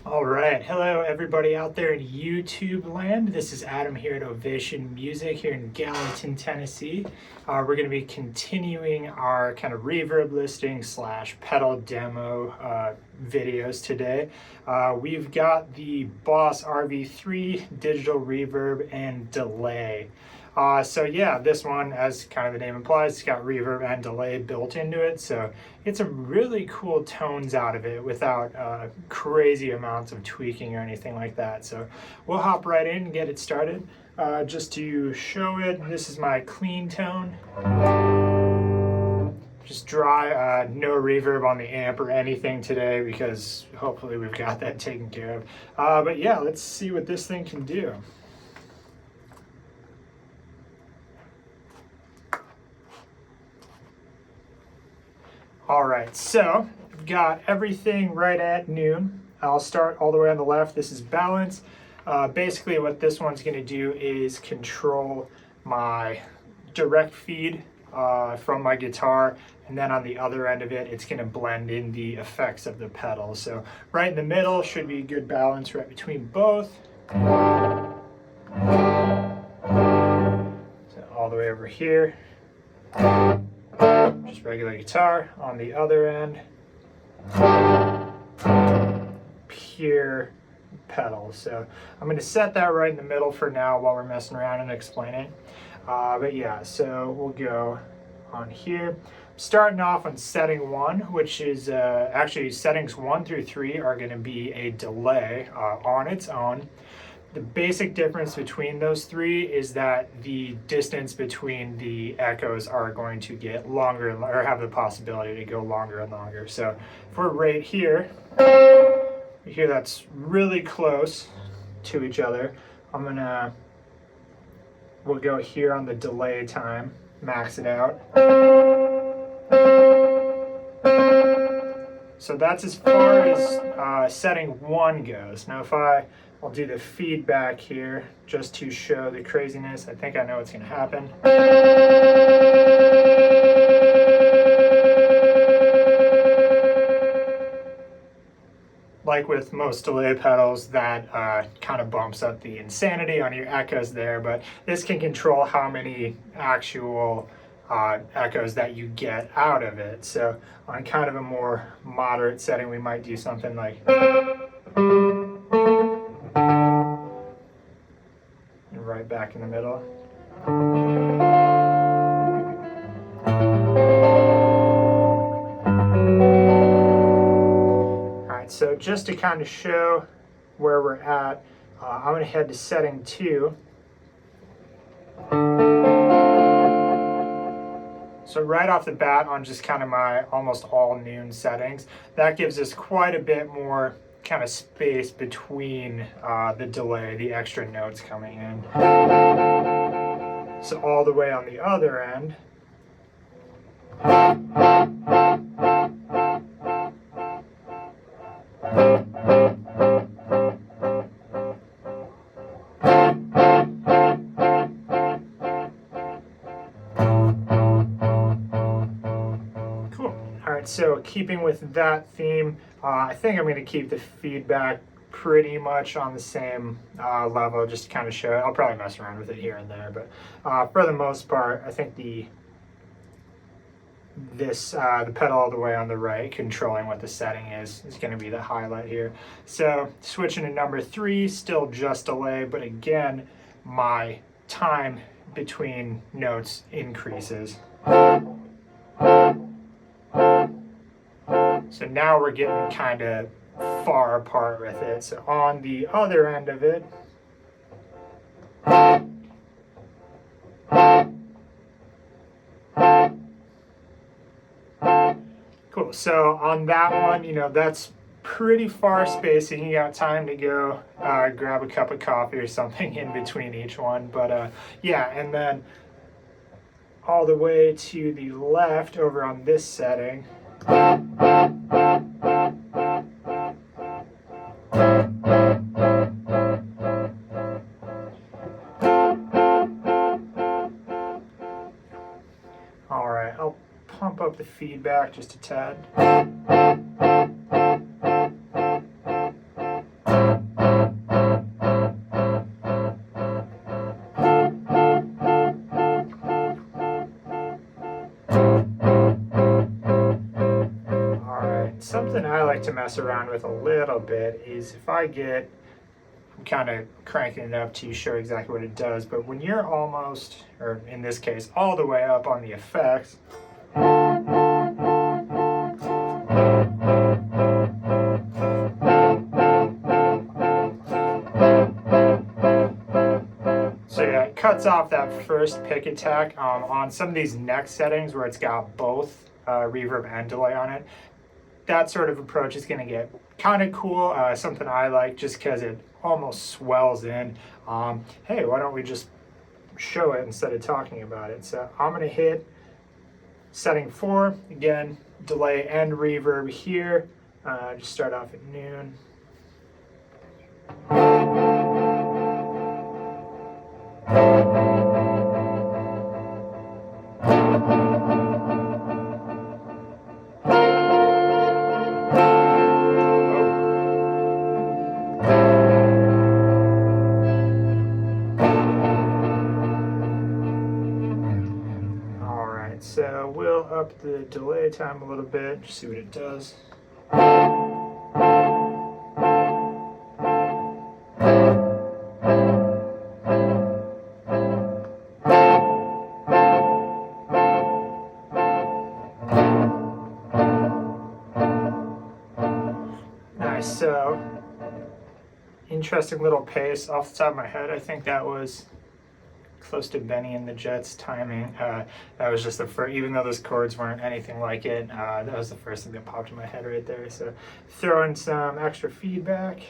All right, hello everybody out there in YouTube land. This is Adam here at Ovation Music here in Gallatin, Tennessee. We're going to be continuing our kind of reverb listing / pedal demo videos today. We've got the Boss RV-3 Digital Reverb and Delay. So yeah, this one, as kind of the name implies, it's got reverb and delay built into it, so get some really cool tones out of it without crazy amounts of tweaking or anything like that. So we'll hop right in and get it started. Just to show it, this is my clean tone. Just dry, no reverb on the amp or anything today because hopefully we've got that taken care of. But yeah, let's see what this thing can do. All right, so I've got everything right at noon. I'll start all the way on the left. This is balance. Basically what this one's gonna do is control my direct feed from my guitar, and then on the other end of it, it's gonna blend in the effects of the pedals. So right in the middle should be good balance right between both. So all the way over here. Just regular guitar. On the other end, pure pedals. So I'm going to set that right in the middle for now while we're messing around and explaining. But yeah, so we'll go on here. Starting off on setting 1, which is actually settings 1 through 3 are going to be a delay on its own. The basic difference between those three is that the distance between the echoes are going to get longer or have the possibility to go longer and longer. So if we're right here, you hear that's really close to each other. We'll go here on the delay time, max it out. So that's as far as setting 1 goes. Now I'll do the feedback here just to show the craziness. I think I know what's going to happen. Like with most delay pedals, that kind of bumps up the insanity on your echoes there, but this can control how many actual echoes that you get out of it. So on kind of a more moderate setting, we might do something like, and right back in the middle. All right, so just to kind of show where we're at, I'm going to head to setting 2. So right off the bat on just kind of my almost all noon settings, that gives us quite a bit more kind of space between the delay, the extra notes coming in. So all the way on the other end, so keeping with that theme, I think I'm going to keep the feedback pretty much on the same level, just to kind of show it. I'll probably mess around with it here and there, but for the most part, I think the pedal all the way on the right, controlling what the setting is going to be the highlight here. So switching to number 3, still just delay, but again, my time between notes increases. So now we're getting kind of far apart with it. So on the other end of it, cool. So on that one, that's pretty far spacing. You got time to go grab a cup of coffee or something in between each one. But yeah, and then all the way to the left over on this setting, all right, I'll pump up the feedback just a tad. something I like to mess around with a little bit is if I'm kind of cranking it up to show exactly what it does, but when you're almost, or in this case, all the way up on the effects, so yeah, it cuts off that first pick attack. On some of these neck settings where it's got both reverb and delay on it, that sort of approach is going to get kind of cool. Something I like just because it almost swells in. Hey, why don't we just show it instead of talking about it? So I'm going to hit setting 4, again, delay and reverb here. Just start off at noon. So we'll up the delay time a little bit, just see what it does. Nice, so interesting little pace. Off the top of my head, I think that was close to Benny and the Jets timing. That was just the first, even though those chords weren't anything like it, that was the first thing that popped in my head right there. So throw in some extra feedback.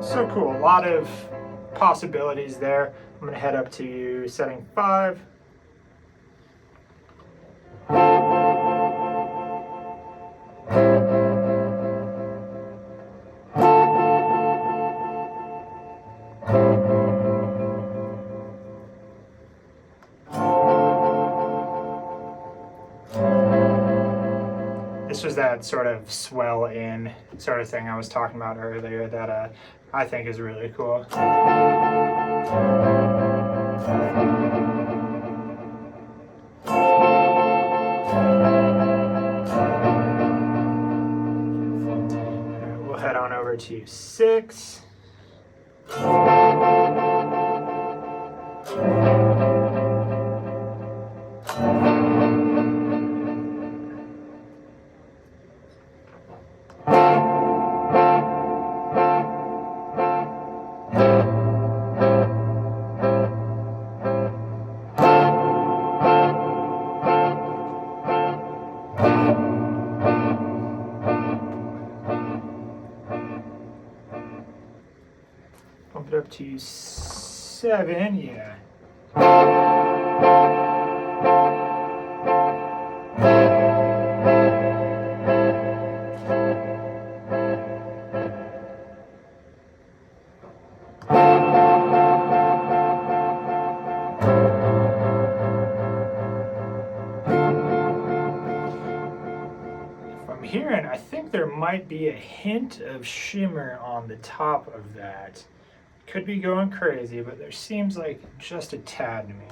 So cool, a lot of possibilities there. I'm gonna head up to setting 5. This was that sort of swell in sort of thing I was talking about earlier that I think is really cool. We'll head on over to 6. Bump it up to 7, yeah. If I'm hearing, I think there might be a hint of shimmer on the top of that. Could be going crazy, but there seems like just a tad to me.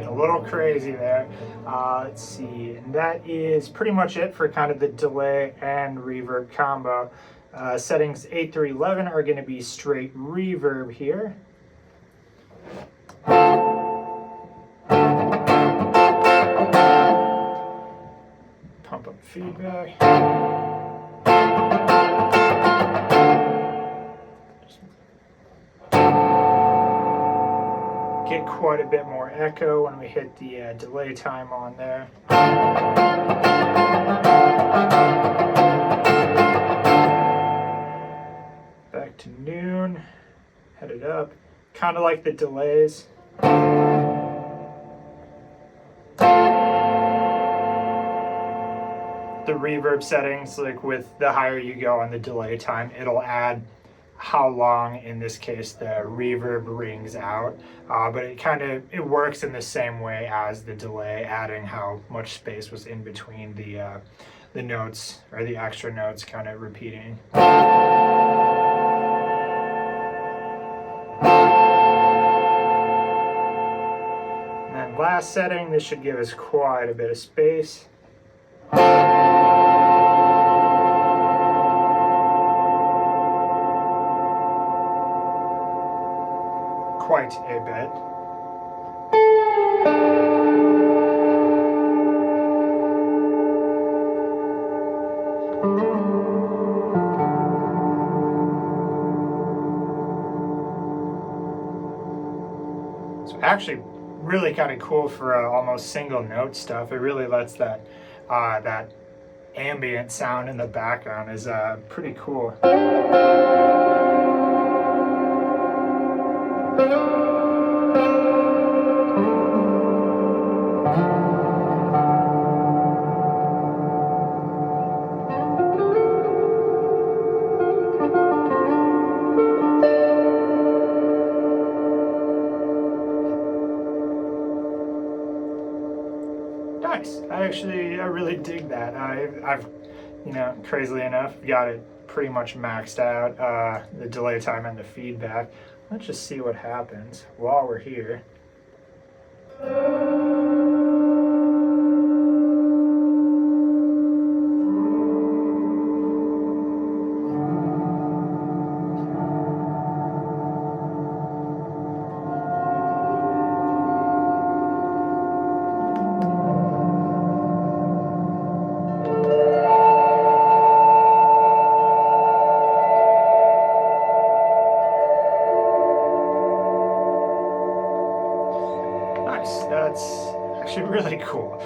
A little crazy there. Let's see, and that is pretty much it for kind of the delay and reverb combo. Settings 8 through 11 are going to be straight reverb here. Pump up feedback. Get quite a bit more echo when we hit the delay time on there. kind of like the delays. The reverb settings, like with the higher you go on the delay time, it'll add how long, in this case, the reverb rings out. But it works in the same way as the delay, adding how much space was in between the notes, or the extra notes kind of repeating. And then last setting, this should give us quite a bit of space. Quite a bit. So actually really kind of cool for almost single note stuff. It really lets that that ambient sound in the background is pretty cool. Nice. I really dig that. I've crazily enough, got it pretty much maxed out, the delay time and the feedback. Let's just see what happens while we're here. That's actually really cool.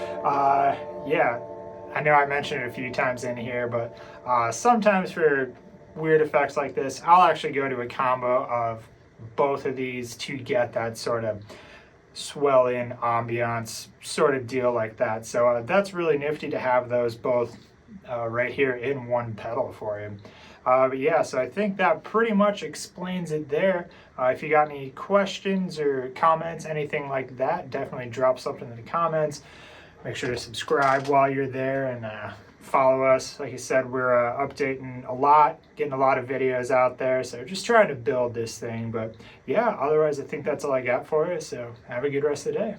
Yeah, I know I mentioned it a few times in here, but sometimes for weird effects like this, I'll actually go to a combo of both of these to get that sort of swell-in ambiance sort of deal like that. So that's really nifty to have those both right here in one pedal for you. But yeah, so I think that pretty much explains it there. If you got any questions or comments, anything like that, definitely drop something in the comments. Make sure to subscribe while you're there and follow us. Like I said, we're updating a lot, getting a lot of videos out there, so just trying to build this thing. But yeah, otherwise I think that's all I got for you, so have a good rest of the day.